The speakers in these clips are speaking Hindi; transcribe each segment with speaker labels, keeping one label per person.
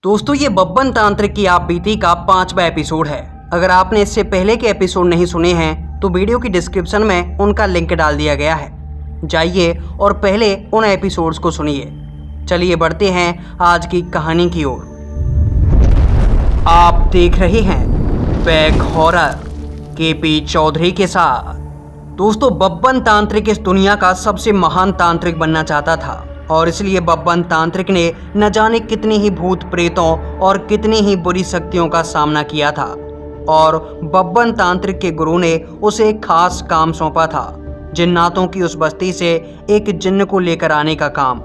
Speaker 1: दोस्तों ये बब्बन तांत्रिक की आप बीती का 5वां एपिसोड है। अगर आपने इससे पहले के एपिसोड नहीं सुने हैं तो वीडियो की डिस्क्रिप्शन में उनका लिंक डाल दिया गया है, जाइए और पहले उन एपिसोड्स को सुनिए। चलिए बढ़ते हैं आज की कहानी की ओर। आप देख रहे हैं बैक हॉरर केपी चौधरी के साथ। दोस्तों बब्बन तांत्रिक इस दुनिया का सबसे महान तांत्रिक बनना चाहता था और इसलिए बब्बन तांत्रिक ने न जाने कितनी ही भूत प्रेतों और कितनी ही बुरी शक्तियों का सामना किया था। और बब्बन तांत्रिक के गुरु ने उसे एक खास काम सौंपा था, जिन्नातों की उस बस्ती से एक जिन्न को लेकर आने का काम।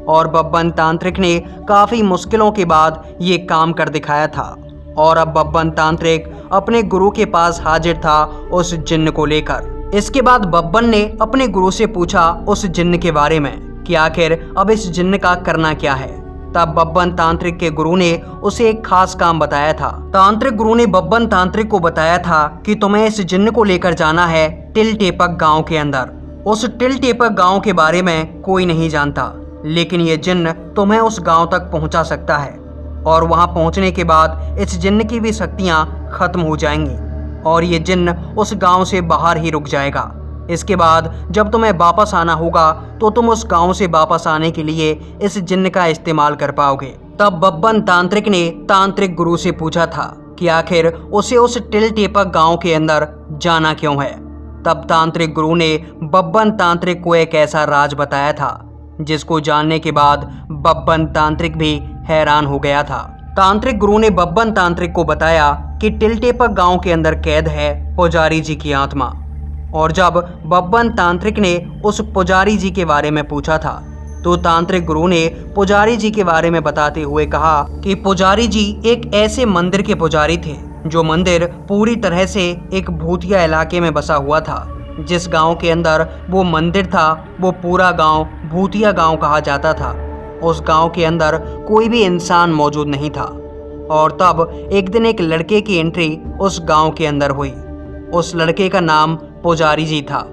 Speaker 1: और बब्बन तांत्रिक ने काफ़ी मुश्किलों के बाद ये काम कर दिखाया था। और अब बब्बन तांत्रिक अपने गुरु के पास हाजिर था उस जिन्न को लेकर। इसके बाद बब्बन ने अपने गुरु से पूछा उस जिन्न के बारे में कि आखिर अब इस जिन्न का करना क्या है। तब बब्बन तांत्रिक के गुरु ने उसे एक खास काम बताया था। तांत्रिक गुरु ने बब्बन तांत्रिक को बताया था कि तुम्हें इस जिन्न को लेकर जाना है टिल टेपक गांव के अंदर। उस टिल टेपक गांव के बारे में कोई नहीं जानता, लेकिन ये जिन्न तुम्हें उस गांव तक पहुंचा सकता है। और वहां पहुंचने के बाद इस जिन्न की भी शक्तियां खत्म हो जाएंगी और ये जिन्न उस गांव से बाहर ही रुक जाएगा। इसके बाद जब तुम्हें वापस आना होगा तो तुम उस गांव से वापस आने के लिए इस जिन्न का इस्तेमाल कर पाओगे। तब बब्बन तांत्रिक ने तांत्रिक गुरु से पूछा था कि आखिर उसे उस टिल टेपक गांव के अंदर जाना क्यों है। तब तांत्रिक गुरु ने बब्बन तांत्रिक को एक ऐसा राज बताया था जिसको जानने के बाद बब्बन तांत्रिक भी हैरान हो गया था। तांत्रिक गुरु ने बब्बन तांत्रिक को बताया कि टिल टेपक गांव के अंदर कैद है पुजारी जी की आत्मा। और जब बब्बन तांत्रिक ने उस पुजारी जी के बारे में पूछा था तो तांत्रिक गुरु ने पुजारी जी के बारे में बताते हुए कहा कि पुजारी जी एक ऐसे मंदिर के पुजारी थे जो मंदिर पूरी तरह से एक भूतिया इलाके में बसा हुआ था। जिस गांव के अंदर वो मंदिर था वो पूरा गांव भूतिया गांव कहा जाता था। उस गांव के अंदर कोई भी इंसान मौजूद नहीं था। और तब एक दिन एक लड़के की एंट्री उस गांव के अंदर हुई। उस लड़के का नाम पुजारी जी था।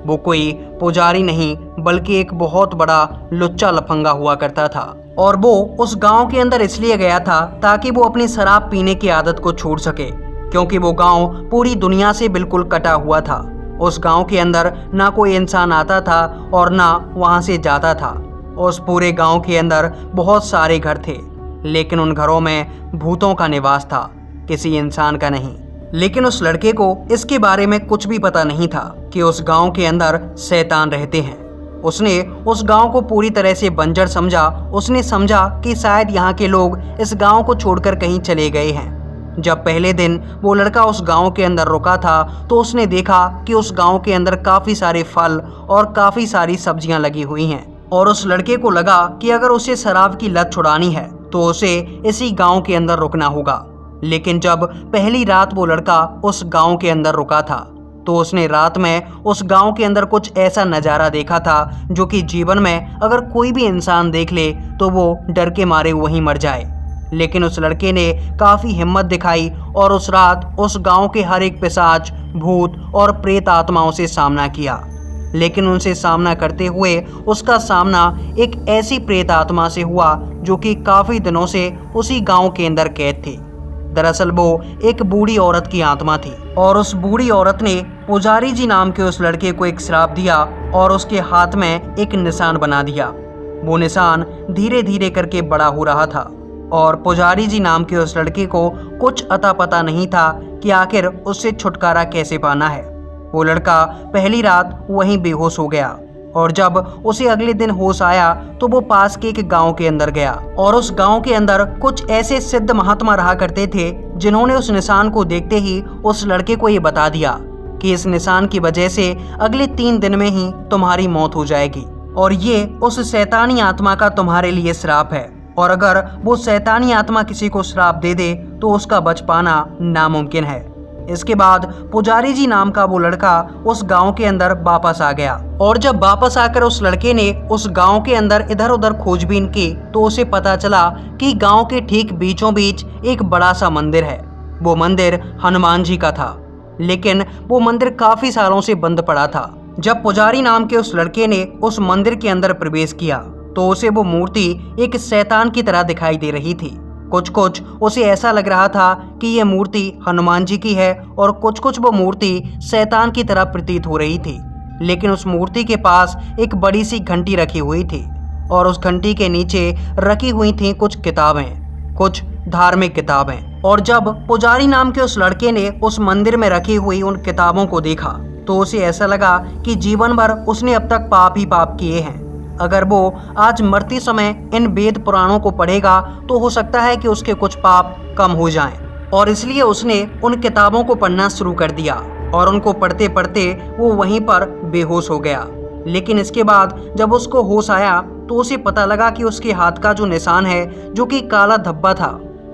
Speaker 1: वो कोई पुजारी नहीं बल्कि एक बहुत बड़ा लुच्चा लफंगा हुआ करता था। और वो उस गांव के अंदर इसलिए गया था ताकि वो अपनी शराब पीने की आदत को छोड़ सके, क्योंकि वो गांव पूरी दुनिया से बिल्कुल कटा हुआ था। उस गांव के अंदर ना कोई इंसान आता था और ना वहां से जाता था। उस पूरे गांव के अंदर बहुत सारे घर थे, लेकिन उन घरों में भूतों का निवास था, किसी इंसान का नहीं। लेकिन उस लड़के को इसके बारे में कुछ भी पता नहीं था कि उस गांव के अंदर शैतान रहते हैं। उसने उस गांव को पूरी तरह से बंजर समझा। उसने समझा कि शायद यहाँ के लोग इस गांव को छोड़कर कहीं चले गए हैं। जब पहले दिन वो लड़का उस गांव के अंदर रुका था तो उसने देखा कि उस गांव के अंदर काफ़ी सारे फल और काफ़ी सारी सब्जियां लगी हुई हैं। और उस लड़के को लगा कि अगर उसे शराब की लत छुड़ानी है तो उसे इसी गाँव के अंदर रुकना होगा। लेकिन जब पहली रात वो लड़का उस गांव के अंदर रुका था तो उसने रात में उस गांव के अंदर कुछ ऐसा नज़ारा देखा था जो कि जीवन में अगर कोई भी इंसान देख ले तो वो डर के मारे वहीं मर जाए। लेकिन उस लड़के ने काफ़ी हिम्मत दिखाई और उस रात उस गांव के हर एक पिशाच, भूत और प्रेत आत्माओं से सामना किया। लेकिन उनसे सामना करते हुए उसका सामना एक ऐसी प्रेत आत्मा से हुआ जो कि काफ़ी दिनों से उसी गाँव के अंदर कैद थी। दरअसल वो एक बूढ़ी औरत की आत्मा थी और उस बूढ़ी औरत ने पुजारी जी नाम के उस लड़के को एक श्राप दिया और उसके हाथ में एक निशान बना दिया। वो निशान धीरे धीरे करके बड़ा हो रहा था और पुजारी जी नाम के उस लड़के को कुछ अता पता नहीं था कि आखिर उससे छुटकारा कैसे पाना है। वो लड़का पहली रात वहीं बेहोश हो गया और जब उसे अगले दिन होश आया तो वो पास के एक गांव के अंदर गया। और उस गांव के अंदर कुछ ऐसे सिद्ध महात्मा रहा करते थे जिन्होंने उस निशान को देखते ही उस लड़के को ये बता दिया कि इस निशान की वजह से अगले 3 दिन में ही तुम्हारी मौत हो जाएगी और ये उस शैतानी आत्मा का तुम्हारे लिए श्राप है। और अगर वो शैतानी आत्मा किसी को श्राप दे दे तो उसका बच पाना नामुमकिन है। इसके बाद पुजारी जी नाम का वो लड़का उस गांव के अंदर वापस आ गया। और जब वापस आकर उस लड़के ने उस गांव के अंदर इधर उधर खोजबीन की तो उसे पता चला कि गांव के ठीक बीचों बीच एक बड़ा सा मंदिर है। वो मंदिर हनुमान जी का था, लेकिन वो मंदिर काफी सालों से बंद पड़ा था। जब पुजारी नाम के उस लड़के ने उस मंदिर के अंदर प्रवेश किया तो उसे वो मूर्ति एक शैतान की तरह दिखाई दे रही थी। कुछ कुछ उसे ऐसा लग रहा था कि ये मूर्ति हनुमान जी की है और कुछ कुछ वो मूर्ति शैतान की तरह प्रतीत हो रही थी। लेकिन उस मूर्ति के पास एक बड़ी सी घंटी रखी हुई थी और उस घंटी के नीचे रखी हुई थी कुछ किताबें, कुछ धार्मिक किताबें। और जब पुजारी नाम के उस लड़के ने उस मंदिर में रखी हुई उन किताबों को देखा तो उसे ऐसा लगा कि जीवन भर उसने अब तक पाप ही पाप किए हैं। अगर वो आज मरते समय इन वेद पुराणों को पढ़ेगा तो हो सकता है कि उसके कुछ पाप कम हो जाएं। और इसलिए उसने उन किताबों को पढ़ना शुरू कर दिया और उनको पढ़ते पढ़ते वो वहीं पर बेहोश हो गया। लेकिन इसके बाद जब उसको होश आया तो उसे पता लगा कि उसके हाथ का जो निशान है, जो कि काला धब्बा था,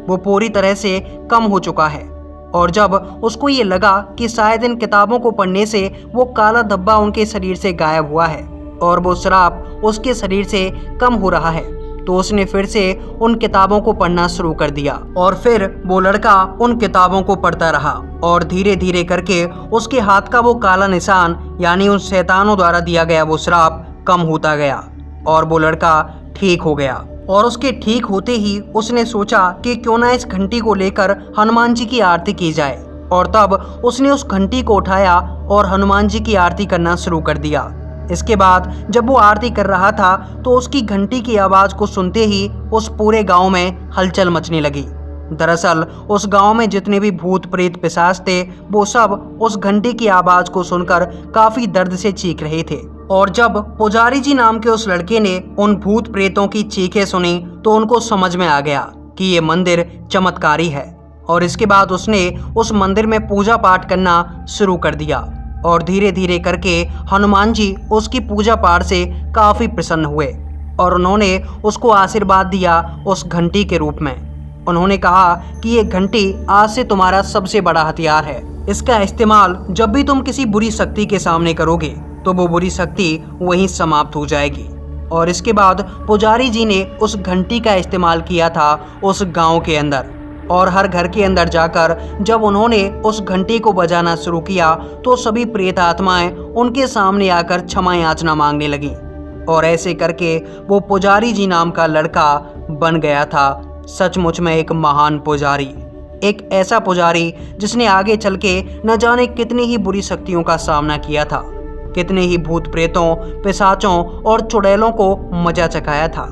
Speaker 1: वो पूरी तरह से कम हो चुका है। और जब उसको ये लगा कि शायद इन किताबों को पढ़ने से वो काला धब्बा उनके शरीर से गायब हुआ है और वो श्राप उसके शरीर से कम हो रहा है, तो उसने फिर से उन किताबों को पढ़ना शुरू कर दिया। और फिर वो लड़का उन किताबों को पढ़ता रहा और धीरे धीरे करके उसके हाथ का वो काला निशान, यानी उन शैतानों द्वारा दिया गया वो श्राप कम होता गया और वो लड़का ठीक हो गया। और उसके ठीक होते ही उसने सोचा कि क्यों ना इस घंटी को लेकर हनुमान जी की आरती की जाए। और तब उसने उस घंटी को उठाया और हनुमान जी की आरती करना शुरू कर दिया। इसके बाद जब वो आरती कर रहा था तो उसकी घंटी की आवाज़ को सुनते ही उस पूरे गांव में हलचल मचने लगी। दरअसल उस गांव में जितने भी भूत प्रेत पिशाच थे वो सब उस घंटी की आवाज़ को सुनकर काफ़ी दर्द से चीख रहे थे। और जब पुजारी जी नाम के उस लड़के ने उन भूत प्रेतों की चीखें सुनी तो उनको समझ में आ गया कि ये मंदिर चमत्कारी है। और इसके बाद उसने उस मंदिर में पूजा पाठ करना शुरू कर दिया और धीरे धीरे करके हनुमान जी उसकी पूजा पाठ से काफ़ी प्रसन्न हुए और उन्होंने उसको आशीर्वाद दिया उस घंटी के रूप में। उन्होंने कहा कि ये घंटी आज से तुम्हारा सबसे बड़ा हथियार है। इसका इस्तेमाल जब भी तुम किसी बुरी शक्ति के सामने करोगे तो वो बुरी शक्ति वहीं समाप्त हो जाएगी। और इसके बाद पुजारी जी ने उस घंटी का इस्तेमाल किया था उस गांव के अंदर और हर घर के अंदर जाकर जब उन्होंने उस घंटी को बजाना शुरू किया तो सभी प्रेत आत्माएं उनके सामने आकर क्षमा याचना मांगने लगी। और ऐसे करके वो पुजारी जी नाम का लड़का बन गया था सचमुच में एक महान पुजारी, एक ऐसा पुजारी जिसने आगे चल के न जाने कितनी ही बुरी शक्तियों का सामना किया था, कितने ही भूत प्रेतों, पिशाचों और चुड़ैलों को मजा चखाया था।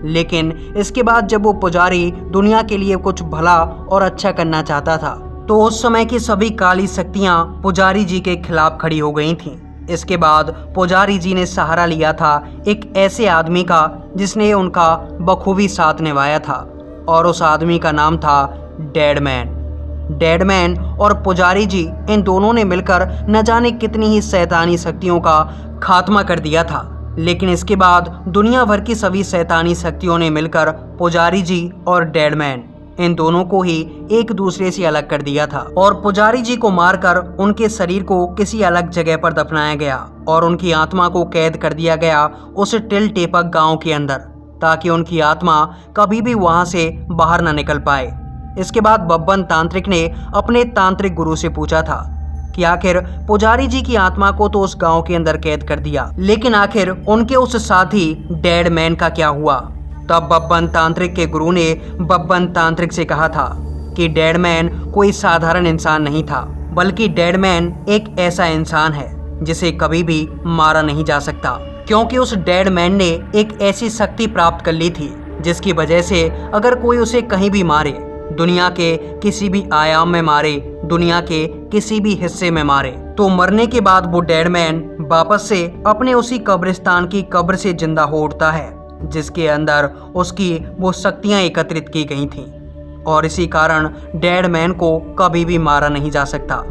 Speaker 1: लेकिन इसके बाद जब वो पुजारी दुनिया के लिए कुछ भला और अच्छा करना चाहता था तो उस समय की सभी काली शक्तियां पुजारी जी के खिलाफ खड़ी हो गई थीं। इसके बाद पुजारी जी ने सहारा लिया था एक ऐसे आदमी का जिसने उनका बखूबी साथ निभाया था और उस आदमी का नाम था डेडमैन। डेडमैन और पुजारी जी इन दोनों ने मिलकर न जाने कितनी ही शैतानी शक्तियों का खात्मा कर दिया था। लेकिन इसके बाद दुनिया भर की सभी शैतानी शक्तियों ने मिलकर पुजारी जी और डेडमैन इन दोनों को ही एक दूसरे से अलग कर दिया था और पुजारी जी को मारकर उनके शरीर को किसी अलग जगह पर दफनाया गया और उनकी आत्मा को कैद कर दिया गया उस टिल टेपक गांव के अंदर, ताकि उनकी आत्मा कभी भी वहां से बाहर न निकल पाए। इसके बाद बब्बन तांत्रिक ने अपने तांत्रिक गुरु से पूछा था कि आखिर पुजारी जी की आत्मा को तो उस गांव के अंदर कैद कर दिया, लेकिन आखिर उनके उस साथी डेडमैन का क्या हुआ। तब बब्बन तांत्रिक के गुरु ने बब्बन तांत्रिक से कहा था कि डेडमैन कोई साधारण इंसान नहीं था, बल्कि डेडमैन एक ऐसा इंसान है जिसे कभी भी मारा नहीं जा सकता, क्योंकि उस डेडमैन ने एक ऐसी शक्ति प्राप्त कर ली थी जिसकी वजह से अगर कोई उसे कहीं भी मारे, दुनिया के किसी भी आयाम में मारे, दुनिया के किसी भी हिस्से में मारे, तो मरने के बाद वो डेडमैन वापस से अपने उसी कब्रिस्तान की कब्र से जिंदा हो उठता है जिसके अंदर उसकी वो शक्तियां एकत्रित की गई थीं। और इसी कारण डेडमैन को कभी भी मारा नहीं जा सकता।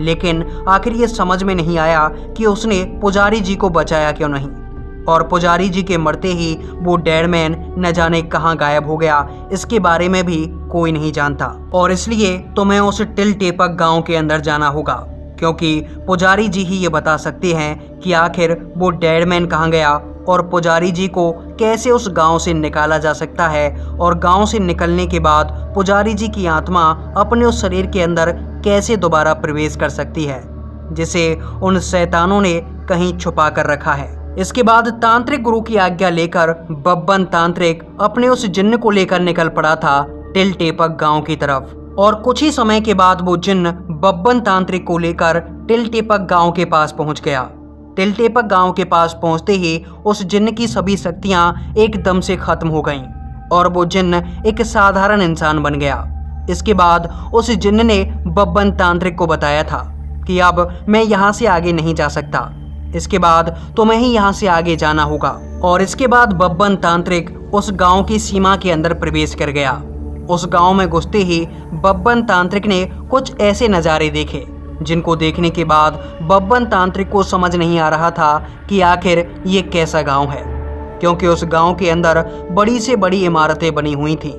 Speaker 1: लेकिन आखिर ये समझ में नहीं आया कि उसने पुजारी जी को बचाया क्यों नहीं, और पुजारी जी के मरते ही वो डेडमैन न जाने कहाँ गायब हो गया, इसके बारे में भी कोई नहीं जानता। और इसलिए तुम्हें उस टिल टेपक गांव के अंदर जाना होगा, क्योंकि पुजारी जी ही ये बता सकते हैं कि आखिर वो डेडमैन कहाँ गया और पुजारी जी को कैसे उस गांव से निकाला जा सकता है, और गांव से निकलने के बाद पुजारी जी की आत्मा अपने उस शरीर के अंदर कैसे दोबारा प्रवेश कर सकती है जिसे उन शैतानों ने कहीं छुपा कर रखा है। इसके बाद तांत्रिक गुरु की आज्ञा लेकर बब्बन तांत्रिक अपने उस जिन्न को लेकर निकल पड़ा था टिलटेपक गांव की तरफ। और कुछ ही समय के बाद वो जिन्न बब्बन तांत्रिक को लेकर टिलटेपक गांव के पास पहुंच गया। टिलटेपक गांव के पास पहुंचते ही उस जिन्न की सभी शक्तियां एकदम से खत्म हो गईं और वो जिन्न एक साधारण इंसान बन गया। इसके बाद उस जिन्न ने बब्बन तांत्रिक को बताया था कि अब मैं यहाँ से आगे नहीं जा सकता, इसके बाद तुम्हें ही यहाँ से आगे जाना होगा। और इसके बाद बब्बन तांत्रिक उस गांव की सीमा के अंदर प्रवेश कर गया। उस गांव में घुसते ही बब्बन तांत्रिक ने कुछ ऐसे नज़ारे देखे जिनको देखने के बाद बब्बन तांत्रिक को समझ नहीं आ रहा था कि आखिर ये कैसा गांव है, क्योंकि उस गांव के अंदर बड़ी से बड़ी इमारतें बनी हुई थीं।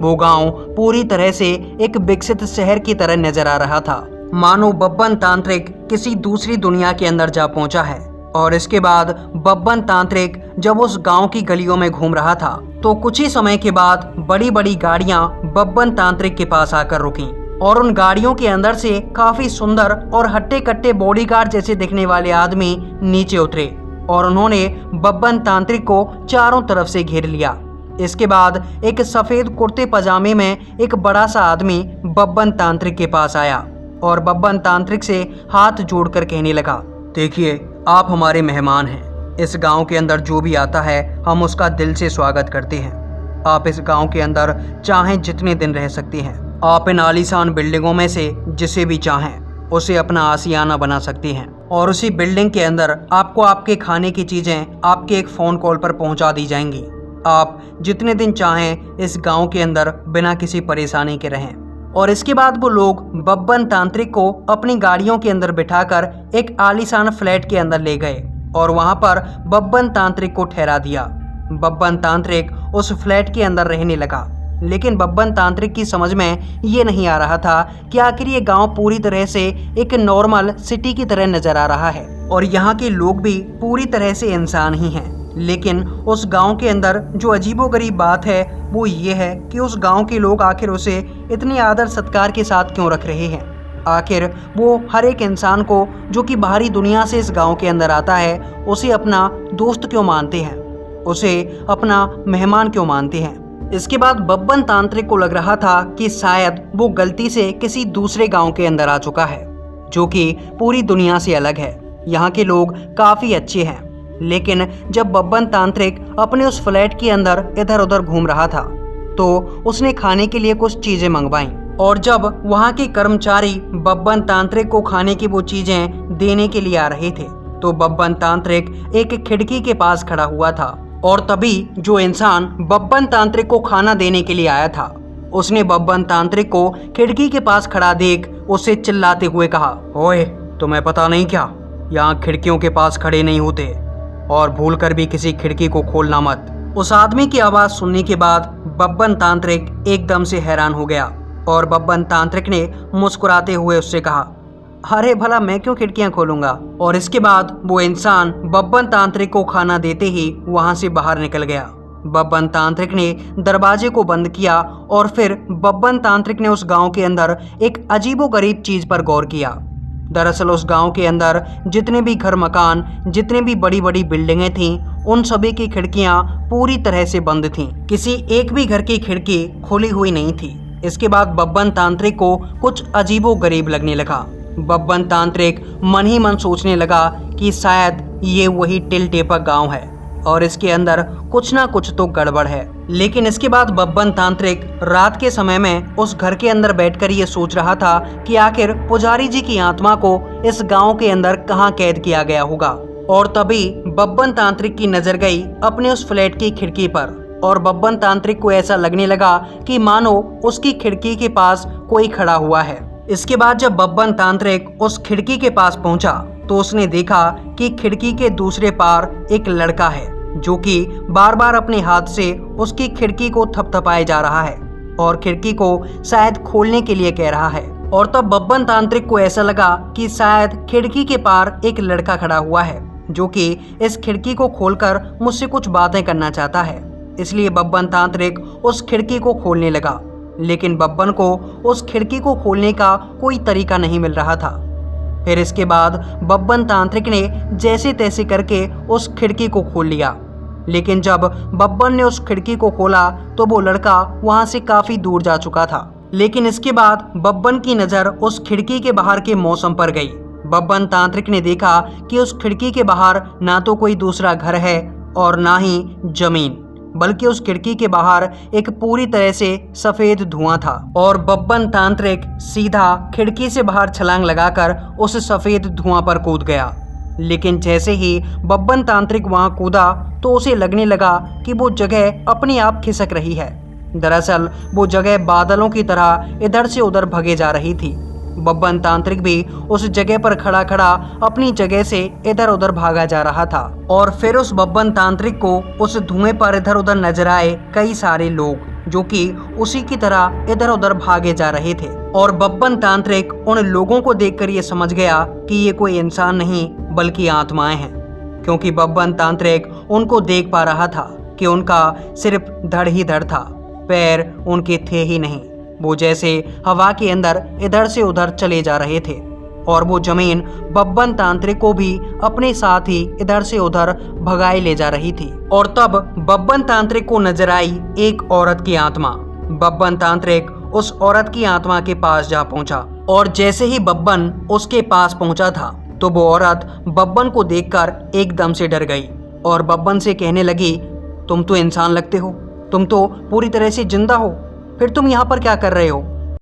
Speaker 1: वो गांव पूरी तरह से एक विकसित शहर की तरह नजर आ रहा था, मानो बब्बन तांत्रिक किसी दूसरी दुनिया के अंदर जा पहुंचा है। और इसके बाद बब्बन तांत्रिक जब उस गांव की गलियों में घूम रहा था तो कुछ ही समय के बाद बड़ी बड़ी गाड़ियां बब्बन तांत्रिक के पास आकर रुकीं और उन गाड़ियों के अंदर से काफी सुंदर और हट्टे कट्टे बॉडीगार्ड जैसे दिखने वाले आदमी नीचे उतरे और उन्होंने बब्बन तांत्रिक को चारों तरफ से घेर लिया। इसके बाद एक सफेद कुर्ते पजामे में एक बड़ा सा आदमी बब्बन तांत्रिक के पास आया और बब्बन तांत्रिक से हाथ जोड़कर कहने लगा, देखिए आप हमारे मेहमान हैं। इस गांव के अंदर जो भी आता है हम उसका दिल से स्वागत करते हैं। आप इस गांव के अंदर चाहें जितने दिन रह सकते हैं। आप इन आलीशान बिल्डिंगों में से जिसे भी चाहें उसे अपना आशियाना बना सकते हैं और उसी बिल्डिंग के अंदर आपको आपके खाने की चीज़ें आपके एक फ़ोन कॉल पर पहुंचा दी जाएंगी। आप जितने दिन चाहें इस गांव के अंदर बिना किसी परेशानी के रहें। और इसके बाद वो लोग बब्बन तांत्रिक को अपनी गाड़ियों के अंदर बिठाकर एक आलीशान फ्लैट के अंदर ले गए और वहां पर बब्बन तांत्रिक को ठहरा दिया। बब्बन तांत्रिक उस फ्लैट के अंदर रहने लगा, लेकिन बब्बन तांत्रिक की समझ में ये नहीं आ रहा था कि आखिर ये गांव पूरी तरह से एक नॉर्मल सिटी की तरह नजर आ रहा है और यहाँ के लोग भी पूरी तरह से इंसान ही हैं। लेकिन उस गांव के अंदर जो अजीबोगरीब बात है वो ये है कि उस गांव के लोग आखिर उसे इतनी आदर सत्कार के साथ क्यों रख रहे हैं। आखिर वो हर एक इंसान को जो कि बाहरी दुनिया से इस गांव के अंदर आता है उसे अपना दोस्त क्यों मानते हैं, उसे अपना मेहमान क्यों मानते हैं। इसके बाद बब्बन तांत्रिक को लग रहा था कि शायद वो गलती से किसी दूसरे गांव के अंदर आ चुका है जो कि पूरी दुनिया से अलग है। यहाँ के लोग काफ़ी अच्छे हैं। लेकिन जब बब्बन तांत्रिक अपने उस फ्लैट के अंदर इधर उधर घूम रहा था तो उसने खाने के लिए कुछ चीज़ें मंगवाईं और जब वहाँ के कर्मचारी बब्बन तांत्रिक को खाने की वो चीज़ें देने के लिए आ रहे थे तो बब्बन तांत्रिक एक खिड़की के पास खड़ा हुआ था और तभी जो इंसान बब्बन तांत्रिक को खाना देने के लिए आया था उसने बब्बन तांत्रिक को खिड़की के पास खड़ा देख उससे चिल्लाते हुए कहा, ओए तुम्हें पता नहीं क्या, यहाँ खिड़कियों के पास खड़े नहीं होते और भूलकर भी किसी खिड़की को खोलना मत। उस आदमी की आवाज़ सुनने के बाद बब्बन तांत्रिक एकदम से हैरान हो गया और बब्बन तांत्रिक ने मुस्कुराते हुए उससे कहा, अरे भला मैं क्यों खिड़कियां खोलूंगा। और इसके बाद वो इंसान बब्बन तांत्रिक को खाना देते ही वहां से बाहर निकल गया। बब्बन तांत्रिक ने दरवाजे को बंद किया और फिर बब्बन तांत्रिक ने उस गांव के अंदर एक अजीबोगरीब चीज़ पर गौर किया। दरअसल उस गांव के अंदर जितने भी घर मकान, जितने भी बड़ी बड़ी बिल्डिंगें थीं, उन सभी की खिड़कियां पूरी तरह से बंद थीं। किसी एक भी घर की खिड़की खुली हुई नहीं थी। इसके बाद बब्बन तांत्रिक को कुछ अजीबोगरीब लगने लगा। बब्बन तांत्रिक मन ही मन सोचने लगा कि शायद ये वही टिलटेपक गांव है और इसके अंदर कुछ ना कुछ तो गड़बड़ है। लेकिन इसके बाद बब्बन तांत्रिक रात के समय में उस घर के अंदर बैठकर ये सोच रहा था कि आखिर पुजारी जी की आत्मा को इस गांव के अंदर कहाँ कैद किया गया होगा। और तभी बब्बन तांत्रिक की नजर गई अपने उस फ्लैट की खिड़की पर और बब्बन तांत्रिक को ऐसा लगने लगा कि मानो उसकी खिड़की के पास कोई खड़ा हुआ है। इसके बाद जब बब्बन तांत्रिक उस खिड़की के पास पहुंचा तो उसने देखा कि खिड़की के दूसरे पार एक लड़का है जो कि बार बार अपने हाथ से उसकी खिड़की को थपथपाए जा रहा है और खिड़की को शायद खोलने के लिए कह रहा है। और तब बब्बन तांत्रिक को ऐसा लगा कि शायद खिड़की के पार एक लड़का खड़ा हुआ है जो कि इस खिड़की को खोलकर मुझसे कुछ बातें करना चाहता है। इसलिए बब्बन तांत्रिक उस खिड़की को खोलने लगा, लेकिन बब्बन को उस खिड़की को खोलने का कोई तरीका नहीं मिल रहा था। फिर इसके बाद बब्बन तांत्रिक ने जैसे तैसे करके उस खिड़की को खोल लिया, लेकिन जब बब्बन ने उस खिड़की को खोला तो वो लड़का वहां से काफी दूर जा चुका था। लेकिन इसके बाद बब्बन की नजर उस खिड़की के बाहर के मौसम पर गई। बब्बन तांत्रिक ने देखा कि उस खिड़की के बाहर ना तो कोई दूसरा घर है और ना ही जमीन, बल्कि उस खिड़की के बाहर एक पूरी तरह से सफेद धुआं था। और बब्बन तांत्रिक सीधा खिड़की से बाहर छलांग लगाकर उस सफेद धुआं पर कूद गया। लेकिन जैसे ही बब्बन तांत्रिक वहां कूदा तो उसे लगने लगा कि वो जगह अपने आप खिसक रही है। दरअसल वो जगह बादलों की तरह इधर से उधर भगे जा रही थी। बब्बन तांत्रिक भी उस जगह पर खड़ा खड़ा अपनी जगह से इधर उधर भागा जा रहा था। और फिर उस बब्बन तांत्रिक को उस धुएं पर इधर उधर नजर आए कई सारे लोग जो कि उसी की तरह इधर उधर भागे जा रहे थे। और बब्बन तांत्रिक उन लोगों को देखकर ये समझ गया कि ये कोई इंसान नहीं बल्कि आत्माएं हैं, क्योंकि बब्बन तांत्रिक उनको देख पा रहा था कि उनका सिर्फ धड़ ही धड़ था, पैर उनके थे ही नहीं। वो जैसे हवा के अंदर इधर से उधर चले जा रहे थे और वो जमीन बब्बन तांत्रिक को भी अपने साथ ही इधर से उधर भगाए ले जा रही थी। और तब बब्बन तांत्रिक को नजर आई एक औरत की आत्मा। बब्बन तांत्रिक उस औरत की आत्मा के पास जा पहुंचा और जैसे ही बब्बन उसके पास पहुंचा था तो वो औरत बब्बन को देखकर एकदम से डर गई और बब्बन से कहने लगी, तुम तो इंसान लगते हो, तुम तो पूरी तरह से जिंदा हो, फिर तुम यहाँ पर क्या कर रहे हो?